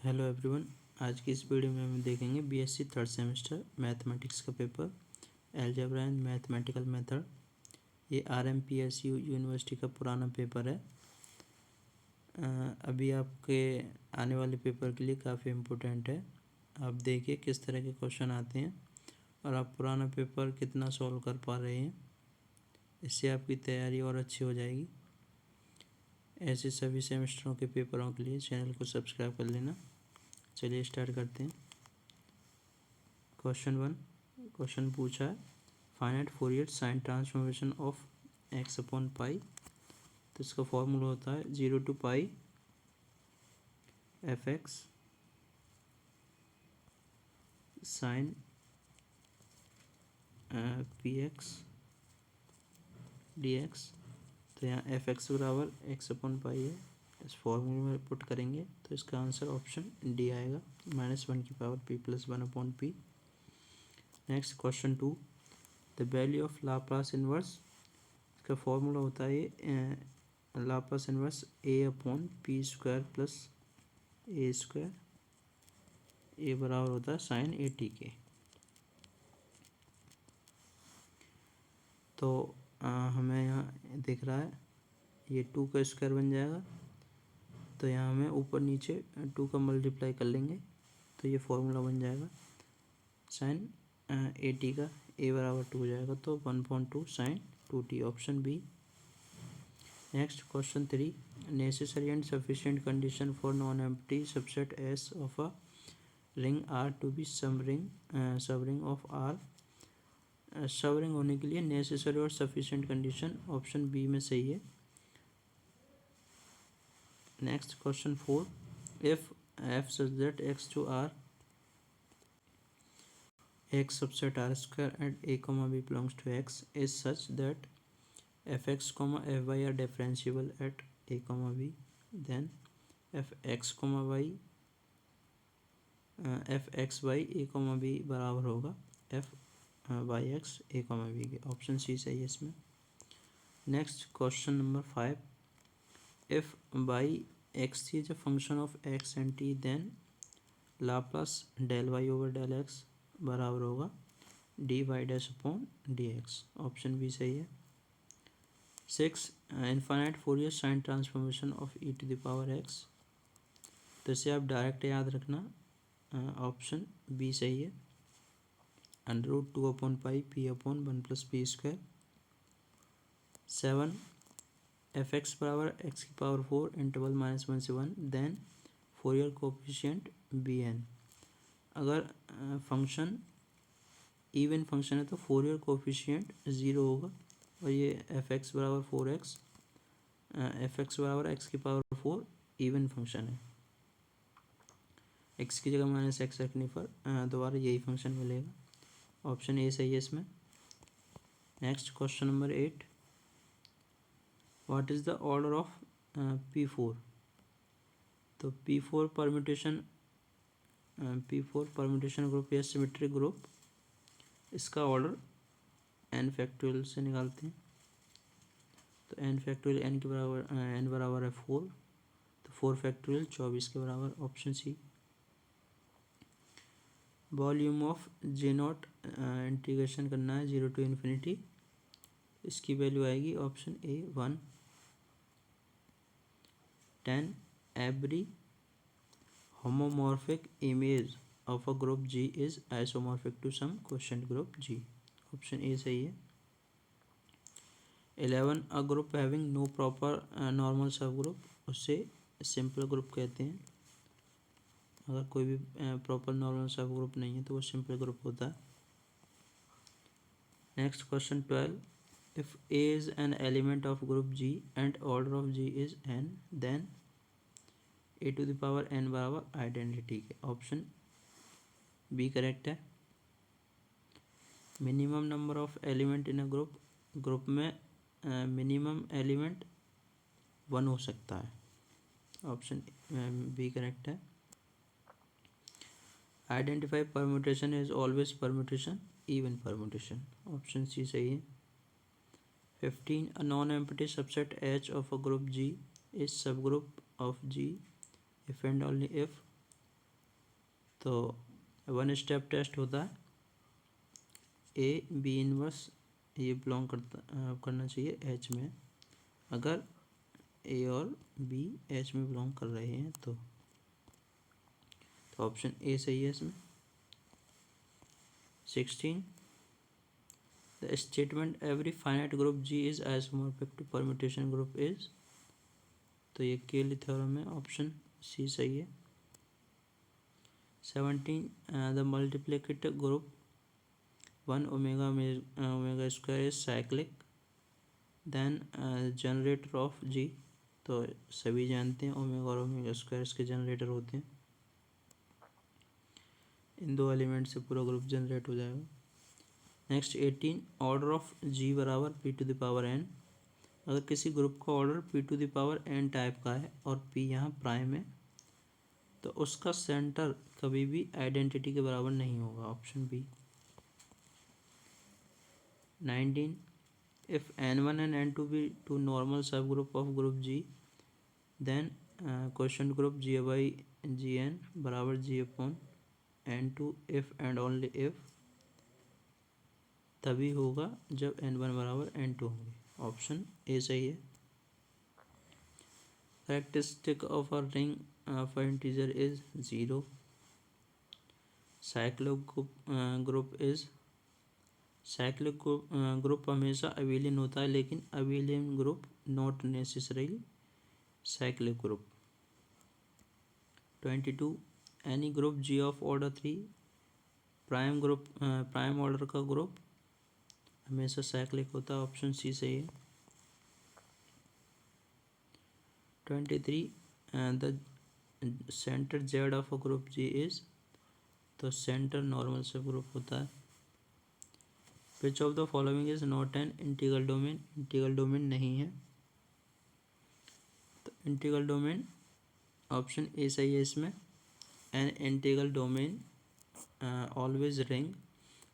Hello everyone. आज की इस वीडियो में हम देखेंगे बीएससी थर्ड सेमेस्टर मैथमेटिक्स का paper algebra and mathematical method. ये आरएमपीएसयू यूनिवर्सिटी का पुराना पेपर है। अभी आपके आने वाले पेपर के लिए काफ़ी इम्पोर्टेंट है। आप देखिए किस तरह के क्वेश्चन आते हैं और आप पुराना पेपर कितना सॉल्व कर पा रहे हैं। इससे आपकी तैयारी और अच्छी हो जाएगी। ऐसे सभी सेमेस्टरों के पेपरों के लिए चैनल को सब्सक्राइब कर लेना। चलिए स्टार्ट करते हैं। क्वेश्चन 1 क्वेश्चन पूछा है find Fourier sine transformation of x upon pi. तो इसका फॉर्मूला होता है 0 to pi f x sine p x d x. तो यहाँ एफ एक्स बराबर एक्स अपॉन पाई है। इस फॉर्मूले में पुट करेंगे तो इसका आंसर ऑप्शन डी आएगा, -1 की power P plus 1 upon P. Next question 2 the value of Laplace inverse. इसका फॉर्मूला होता है लाप्लास इनवर्स ए अपॉन पी स्क्वायर प्लस ए स्क्वायर। ए बराबर होता है साइन ए टी के। तो हमें यहाँ दिख रहा है ये 2 का स्क्वायर बन जाएगा। तो यहाँ हमें ऊपर नीचे 2 का मल्टीप्लाई कर लेंगे तो ये फॉर्मूला बन जाएगा साइन ए टी का। ए बराबर 2 हो जाएगा तो 1/2 sine 2t, option B. Next question 3 necessary and sufficient condition for non empty subset S of a ring R to be sub ring of R. Sub ring होने के लिए नेसेसरी और sufficient condition option B में सही है। Next question 4 if f such that x to R x subset r square and a comma b belongs to x is such that fx comma fy are differentiable at a comma b, then fx comma y fxy a comma b बराबर होगा fyx a comma b के। Option C सही है इसमें। Next question number 5 if y x is a function of x and t then Laplace del y over del x बराबर होगा d y dash upon d x. Option B सही है। 6 infinite Fourier sine transformation of e to the power x. तो इसे आप direct याद रखना, option B सही है। √2 upon pi p upon 1 plus p square. 7 f x बराबर एक्स की पावर 4 इंटरवल -1 से 1 then Fourier coefficient b n. अगर फंक्शन इवन फंक्शन है तो फोरियर कोफिशिएंट 0 होगा और ये एफ एक्स बराबर 4x एफ एक्स बराबर एक्स की पावर 4 इवन फंक्शन है। एक्स की जगह -x रखने पर दोबारा यही फंक्शन मिलेगा। ऑप्शन ए सही है इसमें। Next question number 8 what is the order of P4। तो P4 परम्यूटेशन ग्रुप या सिमेट्रिक ग्रुप, इसका ऑर्डर n फैक्टोरियल से निकालते हैं। तो n फैक्टोरियल n के बराबर n बराबर है 4, तो 4 फैक्टोरियल 24 के बराबर। Option C. Volume of J nought integration करना है 0 to इन्फिनिटी, इसकी वैल्यू आएगी option A 1। 10 every homomorphic image of a group G is isomorphic to some quotient group G। Option A सही है। 11 a group having no proper normal सब group, उससे simple group कहते हैं। अगर कोई भी प्रॉपर नॉर्मल सब ग्रुप नहीं है तो वो सिंपल ग्रुप होता है। Next question 12 if A is an element of group G and order of G is n then a to the power n बराबर आइडेंटिटी के। ऑप्शन बी करेक्ट है। Minimum number of element in a group में minimum element 1 हो सकता है। Option B correct है। Identity permutation is always permutation even permutation. Option C सही है। 15 a non empty subset H of a group G is सब group of G if and only if तो one step test होता है, A B inverse ये belong करना चाहिए H में, अगर ए और बी एच में बिलोंग कर रहे हैं तो ऑप्शन ए सही है इसमें। 16 the statement every finite group G is isomorphic to permutation group is, तो ये केली थ्योरम है, ऑप्शन सी सही है। 17 the multiplicative group 1 omega omega square is cyclic then generator of G, तो सभी जानते हैं ओमेगा और ओमेगा स्क्वायर इसके जनरेटर होते हैं, इन दो एलिमेंट से पूरा ग्रुप जनरेट हो जाएगा। नेक्स्ट 18 ऑर्डर ऑफ जी बराबर p to the power n, अगर किसी ग्रुप का order p to the power N type का है और पी यहाँ प्राइम है तो उसका सेंटर कभी भी आइडेंटिटी के बराबर नहीं होगा, option B. 19 if n1 and n2 be two normal subgroup of group G then quotient group G by Gn बराबर G upon n2 if and only if, तभी होगा जब n1 बराबर n2 होंगे, ऑप्शन ए सही है। Characteristic of a ring of integer is 0, cyclic group is, cyclic group हमेशा abelian होता है लेकिन abelian group not necessarily cyclic group. 22 any group G of order 3 prime group prime order का group हमेशा cyclic होता है, ऑप्शन सी सही है। 23 the centre Z of a group G is, तो सेंटर नॉर्मल से ग्रुप होता है। Which of the following is not an integral domain, integral domain नहीं है, तो इंटीग्रल डोमेन ऑप्शन ए सही है इसमें। An integral domain always ring,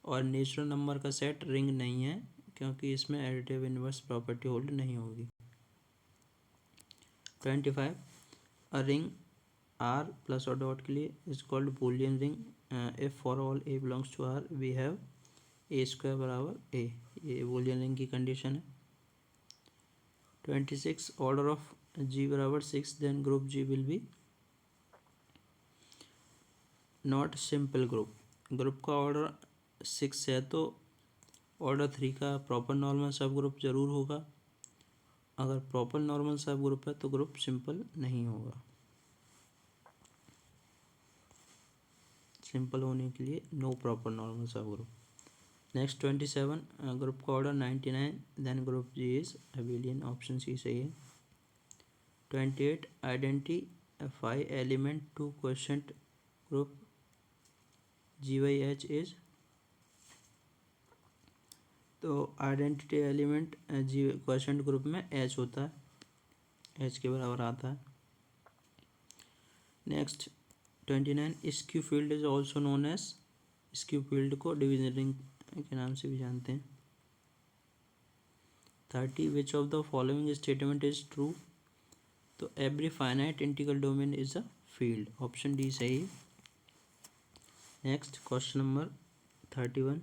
और नेचुरल नंबर का सेट रिंग नहीं है क्योंकि इसमें एडिटिव इनवर्स प्रॉपर्टी होल्ड नहीं होगी। 25 अ रिंग आर प्लस और डॉट के लिए is called Boolean ring if for all a belongs to R we have a square बराबर ए, ये बूलियन रिंग की कंडीशन है। 26 ऑर्डर ऑफ जी बराबर 6 then group G will be not simple group, group का order 6 है तो order 3 का proper normal सब ग्रुप जरूर होगा, अगर प्रॉपर नॉर्मल सब ग्रुप है तो ग्रुप सिंपल नहीं होगा, सिंपल होने के लिए नो प्रॉपर नॉर्मल सब ग्रुप। नेक्स्ट 27 ग्रुप का order 99 then group G is abelian, option C सही है। 28 identify element to quotient group G by H is, तो identity element G quotient group में एच होता है, एच के बराबर आता है। Next 29 skew field is also known as, skew field को डिवीजन रिंग के नाम से भी जानते हैं। 30 विच of the following statement is true, तो every finite integral domain is a field, option D सही है। नेक्स्ट क्वेश्चन नंबर 31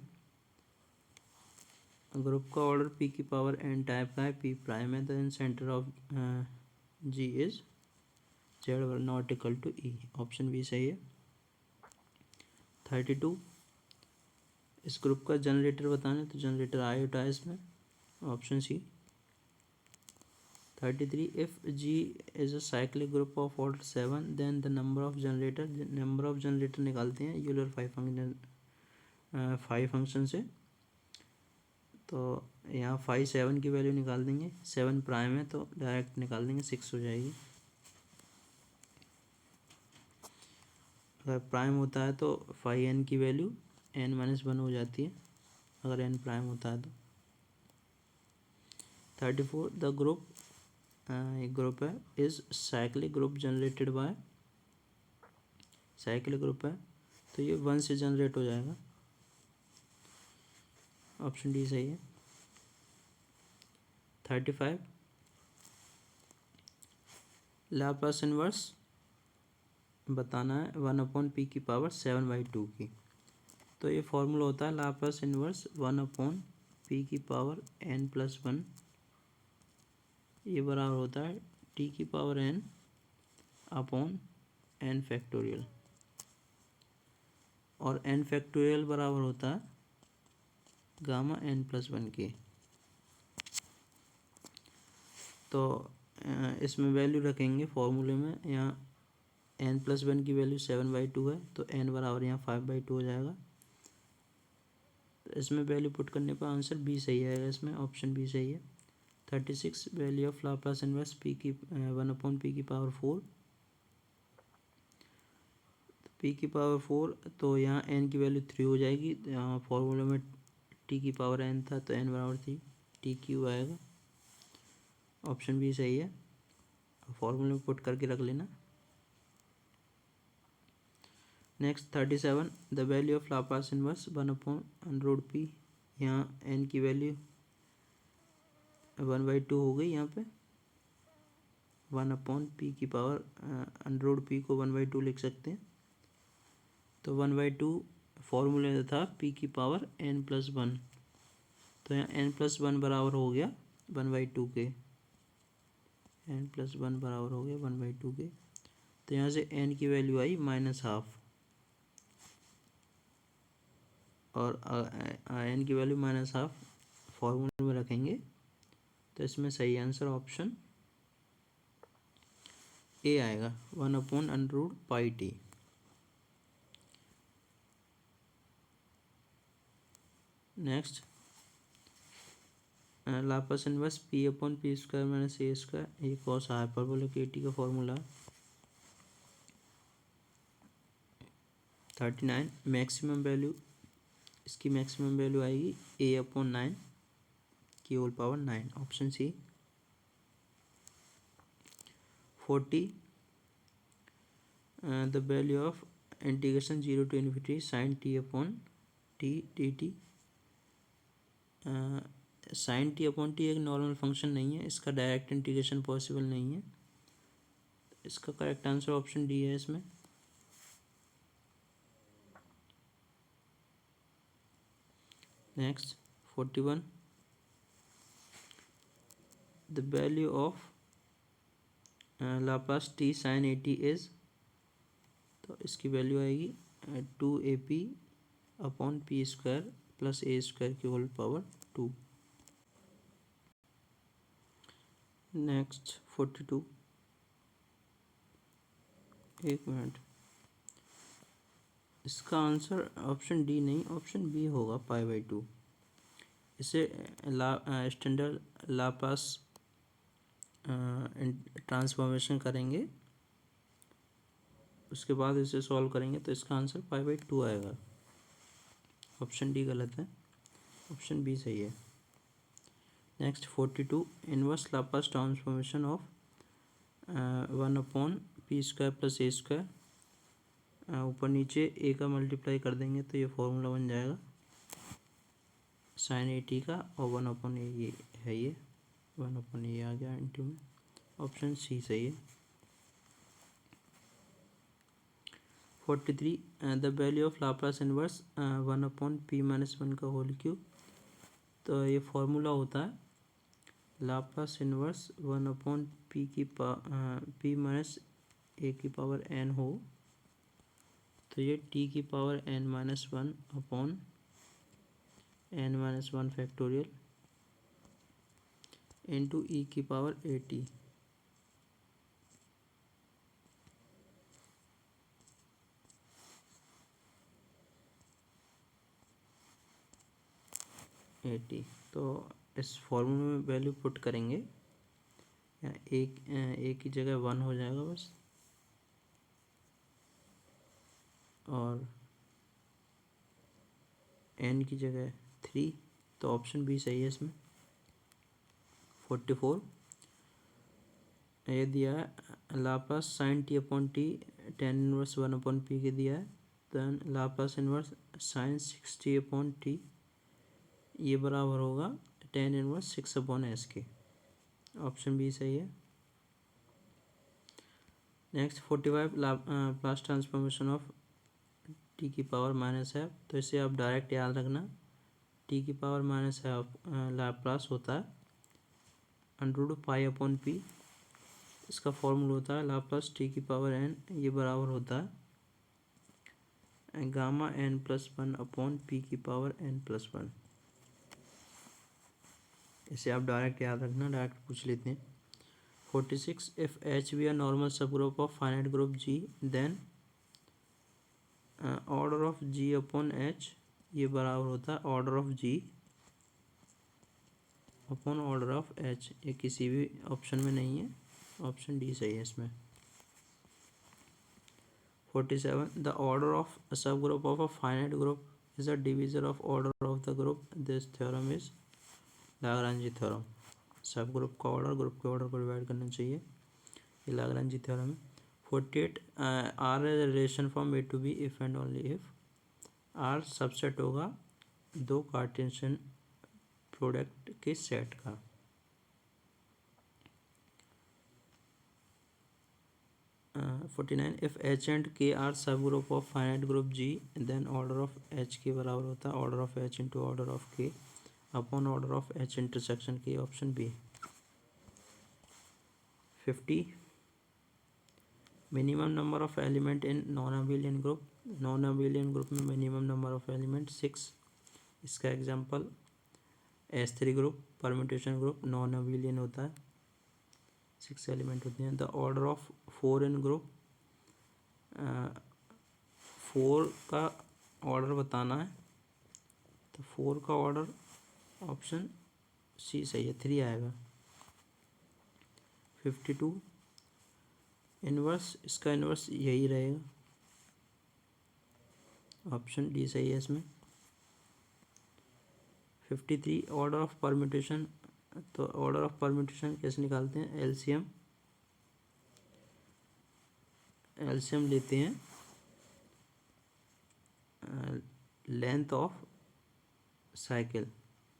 ग्रुप का ऑर्डर पी की पावर एन टाइप का है, पी प्राइम है, then centre of G is Z not equal to E, option B सही है। 32 इस ग्रुप का जनरेटर बताना है तो जनरेटर आई होता है इसमें, option C. 33 if G is a cyclic group of order 7 then the number of generator निकालते हैं यूलर 5 फंक्शन से, तो यहाँ 5 7 की वैल्यू निकाल देंगे, 7 प्राइम है तो डायरेक्ट निकाल देंगे 6 हो जाएगी, अगर प्राइम होता है तो 5n की वैल्यू n-1 हो जाती है अगर n प्राइम होता है तो। 34 द ग्रुप एक ग्रुप है is cyclic group generated by, cyclic group है तो ये 1 से जनरेट हो जाएगा, ऑप्शन डी सही है। 35 लाप्लास इनवर्स बताना है 1/p की पावर 7/2 की। तो ये फॉर्मूला होता है लाप्लास इन्वर्स 1/p की पावर n+1, ये बराबर होता है t की power n upon n factorial, और n फैक्टोरियल बराबर होता है गामा n+1 के। तो इसमें वैल्यू रखेंगे फॉर्मूले में, यहाँ n+1 की वैल्यू 7/2 है, तो n बराबर यहाँ 5/2 हो जाएगा। तो इसमें वैल्यू पुट करने पर आंसर बी सही आएगा, इसमें ऑप्शन बी सही है। 36 value of Laplace inverse p की 1/p की पावर 4, p की पावर 4, तो यहाँ n की वैल्यू 3 हो जाएगी। यहाँ फॉर्मूले में t की पावर n था, तो n बराबर 3 t³ आएगा, ऑप्शन बी सही है। फॉर्मूले में पुट करके रख लेना। Next 37 the value of Laplace inverse 1/√p, यहाँ n की वैल्यू 1/2 हो गई, यहाँ पे 1/p की पावर √p को 1/2 लिख सकते हैं। तो 1/2 फॉर्मूले में था p की पावर n+1, तो यहाँ n+1 बराबर हो गया 1/2 के, n+1 बराबर हो गया 1/2 के। तो यहाँ से n की वैल्यू आई -12, और n की वैल्यू -12 फॉर्मूले में रखेंगे, तो इसमें सही आंसर ऑप्शन ए आएगा 1/√πt। Next Laplace inverse p/p² - a², ये कॉस हाइपरबोलिक at का फॉर्मूला। 39 मैक्सिमम वैल्यू, इसकी मैक्सिमम वैल्यू आएगी a/9 की whole power 9, option C. 40 the value of integration 0 to ∞ sin t/t dt। sin t/t एक normal function नहीं है, इसका direct integration possible नहीं है। इसका करेक्ट आंसर ऑप्शन डी है इसमें। Next 41 the value of Laplace t sin at is, तो इसकी वैल्यू आएगी 2ap/p² + a² की होल पावर 2। नेक्स्ट 42, एक मिनट, इसका आंसर ऑप्शन डी नहीं, ऑप्शन बी होगा π/2। इसे स्टैंडर्ड लाप्लास ट्रांसफॉर्मेशन करेंगे, उसके बाद इसे सॉल्व करेंगे, तो इसका आंसर π/2 आएगा। ऑप्शन डी गलत है, ऑप्शन बी सही है। Next 42 inverse Laplace transformation of 1/p² + a², ऊपर नीचे ए का मल्टीप्लाई कर देंगे तो ये फॉर्मूला बन जाएगा sin at का, और 1/a ये है, ये 1/a आ गया इंटू में, ऑप्शन सी सही है। 43 the value of Laplace inverse 1/p-1 का होल क्यूब, तो ये फॉर्मूला होता है लाप्लास इनवर्स 1/p p-a की पावर n हो, तो ये t की power n-1 upon n-1 factorial into e की पावर at। तो इस फॉर्मूले में वैल्यू पुट करेंगे, एक की जगह 1 हो जाएगा बस, और n की जगह 3, तो ऑप्शन बी सही है इसमें। 44 ये दिया है Laplace sin t/t tan inverse 1/p के दिया है, then Laplace inverse sin 6t/t, ये बराबर होगा tan इनवर्स 6/s के, ऑप्शन बी सही है। Next 45 Laplace transformation of T की पावर माइनस है, तो इसे आप डायरेक्ट याद रखना, टी की पावर माइनस है लाप्लास होता है under root pi upon p. इसका फॉर्मूला होता है लाप्लास टी की पावर एन, ये बराबर होता है gamma n plus one upon p की पावर एन प्लस वन। इसे आप डायरेक्ट याद रखना, डायरेक्ट पूछ लेते हैं। 46 if H B are normal सब group of finite group G then order of G upon H, ये बराबर होता है order of G upon order of H. ये किसी भी ऑप्शन में नहीं है, ऑप्शन डी सही है इसमें। 47 the order of a subgroup of a finite group is a divisor of order of the group. This theorem is Lagrange theorem. Subgroup का ऑर्डर ग्रुप के ऑर्डर को डिवाइड करना चाहिए, ये लाग्रांजी थ्योरम है। 48 R A relation from A to B if and only if R subset होगा दो Cartesian product के सेट का। 49 if H and K are subgroup of finite group G then order of H के बराबर होता है order of H into order of K upon order of H intersection K, option B. 50 minimum number of element in non abelian group. Non abelian group में minimum number of element 6। इसका example S3 group permutation group non abelian होता है, 6 element होते हैं। The order of 4 in group, 4 का order बताना है, तो 4 का ऑर्डर ऑप्शन सी सही है, 3 आएगा। 52 इनवर्स, इसका इनवर्स यही रहेगा, ऑप्शन डी सही है इसमें। 53 ऑर्डर ऑफ परम्यूटेशन, तो ऑर्डर ऑफ परम्यूटेशन कैसे निकालते हैं, एलसीएम लेते हैं लेंथ ऑफ साइकिल,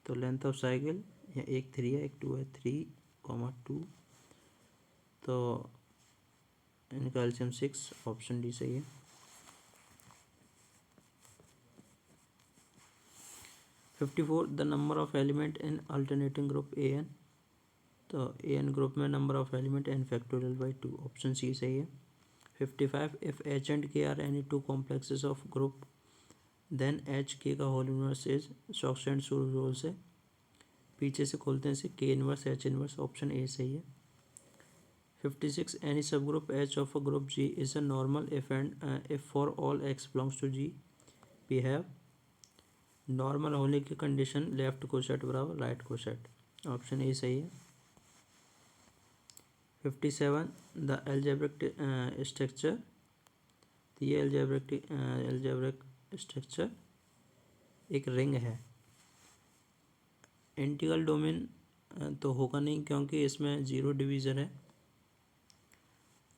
तो लेंथ ऑफ साइकिल एक 3 है एक 2 है, 3,2, तो इनका एलसीएम 6, ऑप्शन डी सही है। 54 the number of element in alternating group A N, तो ए एन ग्रुप में number of element n factorial by 2, option C सही है। 55 if H and K are any two complexes of group then H K का whole inverse is socks and shoes rule से, पीछे से खोलते हैं इसे, K inverse H inverse, option A सही है। 56 any sub group H of a group G is a normal if and if for all x belongs to G we have, normal होने की कंडीशन लेफ्ट कोसेट बराबर right coset, option A सही है। 57 the algebraic structure, तो ये algebraic structure एक ring है। Integral domain तो होगा नहीं क्योंकि इसमें 0 डिवीज़न है,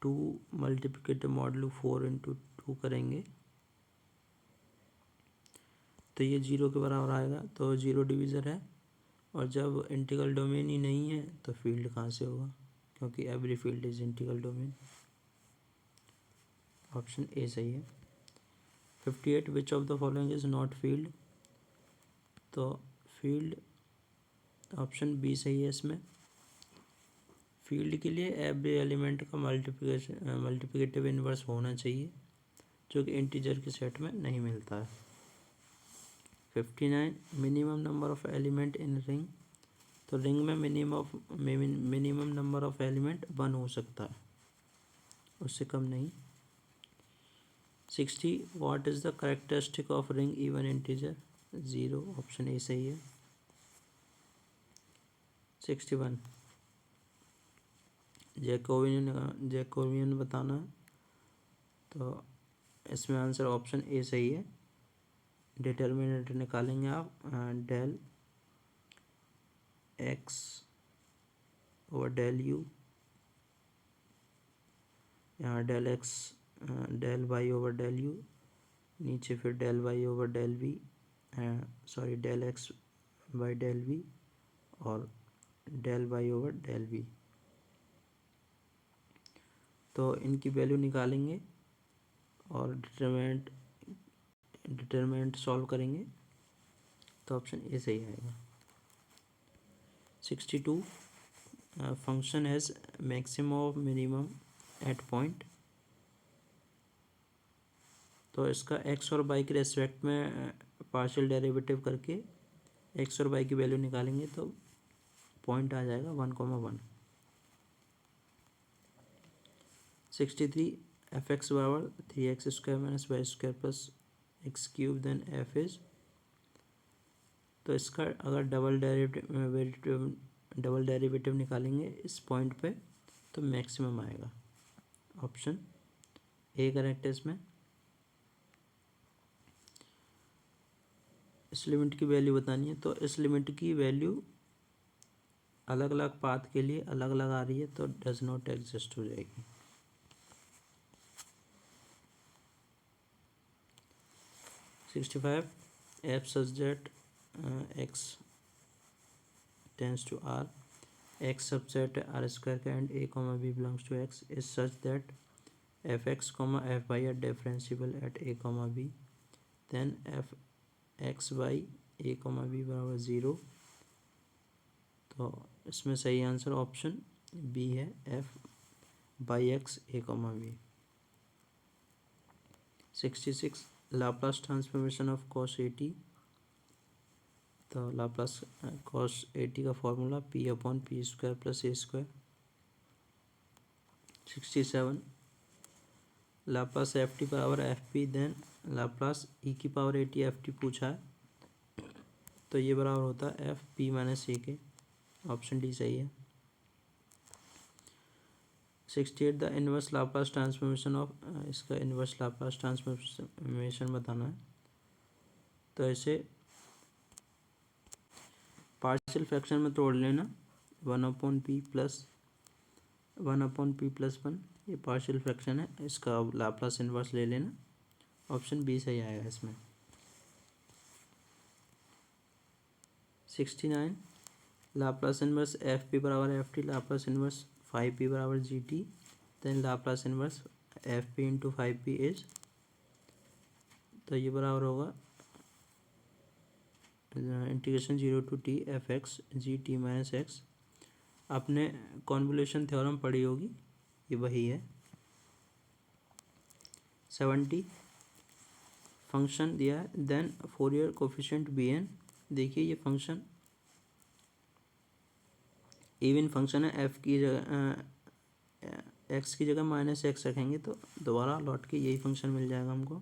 2 मल्टीप्लिकेटिव मॉडुलो 4 इंटू 2 करेंगे तो ये 0 के बराबर आएगा, तो 0 डिवीज़र है। और जब इंटीग्रल डोमेन ही नहीं है तो फील्ड कहाँ से होगा, क्योंकि every field is integral domain, option A सही है। 58 विच of the following is not field, तो फील्ड ऑप्शन बी सही है इसमें। फील्ड के लिए एवरी एलिमेंट का मल्टीप्लिकेटिव इन्वर्स होना चाहिए, जो कि इंटीजर के सेट में नहीं मिलता है। 59 minimum number of element in ring, तो रिंग में मिनिमम नंबर ऑफ एलिमेंट 1 हो सकता है, उससे कम नहीं। 60 what is the characteristic of ring even integer, 0, option A सही है। 61 जैकोबियन बताना है, तो इसमें आंसर ऑप्शन ए सही है। डिटर्मिनेंट निकालेंगे आप, del X over del U, यहाँ del X del Y over del U, नीचे फिर del Y over del V, sorry del X by del V और del Y over del V. तो इनकी वैल्यू निकालेंगे और डिटरमिनेंट सॉल्व करेंगे, तो ऑप्शन ए सही आएगा। 62 function has maximum of minimum at point. तो इसका एक्स और वाई के रेस्पेक्ट में पार्शियल डेरिवेटिव करके एक्स और वाई की वैल्यू निकालेंगे तो पॉइंट आ जाएगा 1,1। 63 एफ एक्स बराबर 3x² minus y² plus x³ then f is. तो इसका अगर डबल डेरिवेटिव निकालेंगे इस पॉइंट पे तो मैक्सिमम आएगा। ऑप्शन ए करेक्ट है इसमें। इस लिमिट की वैल्यू बतानी है, तो इस लिमिट की वैल्यू अलग अलग पाथ के लिए अलग अलग आ रही है, तो डज नॉट एग्जिस्ट हो जाएगी। 65 f such that x tends to R, x subset r² का and a, b belongs to x is such that f x f y are differentiable at a, b, then f x y a, b बराबर 0। तो इसमें सही answer option B है, f by x a, b। 66 Laplace transformation of cos 80। तो Laplace cos 80 का formula p/p² plus a²। 67 Laplace ft बराबर fp then Laplace e⁻80 ft पूछा है, तो ये बराबर होता है fp माइनस a के। ऑप्शन डी सही है। 68 the inverse Laplace transformation of, इसका इनवर्स लाप्लास ट्रांसफॉर्मेशन बताना है, तो ऐसे पार्शियल फ्रैक्शन में तोड़ लेना 1/p प्लस 1/p+1, ये पार्शियल फ्रैक्शन है, इसका लाप्लास इनवर्स ले लेना। ऑप्शन बी सही आएगा इसमें। 69 लाप्लास इनवर्स एफ पी बराबर f t, Laplace inverse 5p बराबर g t, then Laplace inverse f p into 5p is, तो ये बराबर होगा integration 0 to t f x g t minus x. आपने कॉन्वोल्यूशन थ्योरम पढ़ी होगी, ये वही है। 70 फंक्शन दिया है देन फोरियर कोफिशिएंट bn। देखिए ये फंक्शन इवन फंक्शन है, एफ की जगह एक्स की जगह -x रखेंगे तो दोबारा लौट के यही फंक्शन मिल जाएगा हमको।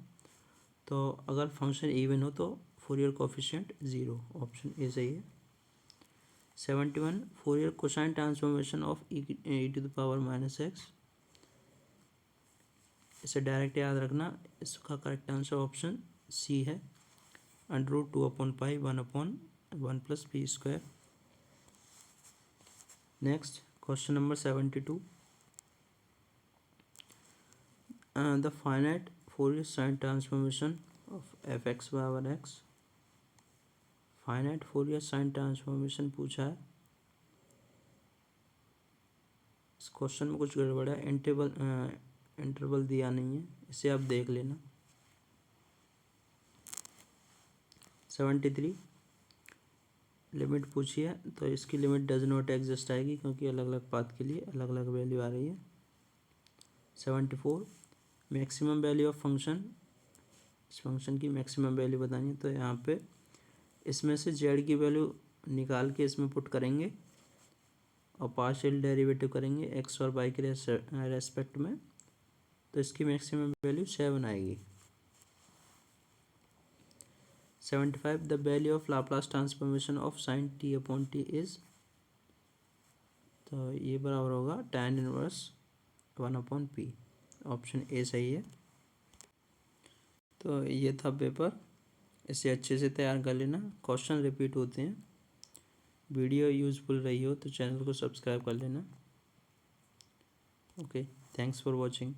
तो अगर फंक्शन इवन हो तो फोरियर कोफिशिएंट 0, ऑप्शन ए सही है। 71 Fourier cosine transformation of e⁻−x, इसे डायरेक्ट याद रखना, इसका करेक्ट आंसर ऑप्शन सी है, √2/π 1/1 + p²। Next question number 72 the finite Fourier sine transformation of F x बराबर X. Finite Fourier sine transformation पूछा है। इस क्वेश्चन में कुछ गड़बड़ है, इंटरवल दिया नहीं है, इसे आप देख लेना। 73 लिमिट पूछी है, तो इसकी लिमिट डज नॉट एग्जिस्ट आएगी क्योंकि अलग अलग पाथ के लिए अलग अलग वैल्यू आ रही है। 74 मैक्सिमम वैल्यू ऑफ फंक्शन, इस फंक्शन की मैक्सिमम वैल्यू बतानी है, तो यहाँ पे इसमें से जेड की वैल्यू निकाल के इसमें पुट करेंगे और पार्शियल डेरिवेटिव करेंगे एक्स और वाई के रेस्पेक्ट में, तो इसकी मैक्सिमम वैल्यू 7 आएगी। 75 the value of Laplace transformation of sine t/t is, तो ये बराबर होगा tan inverse 1/p। Option A सही है। तो ये था पेपर, इसे अच्छे से तैयार कर लेना, क्वेश्चन रिपीट होते हैं। वीडियो यूज़फुल रही हो तो चैनल को सब्सक्राइब कर लेना। Okay, thanks for watching.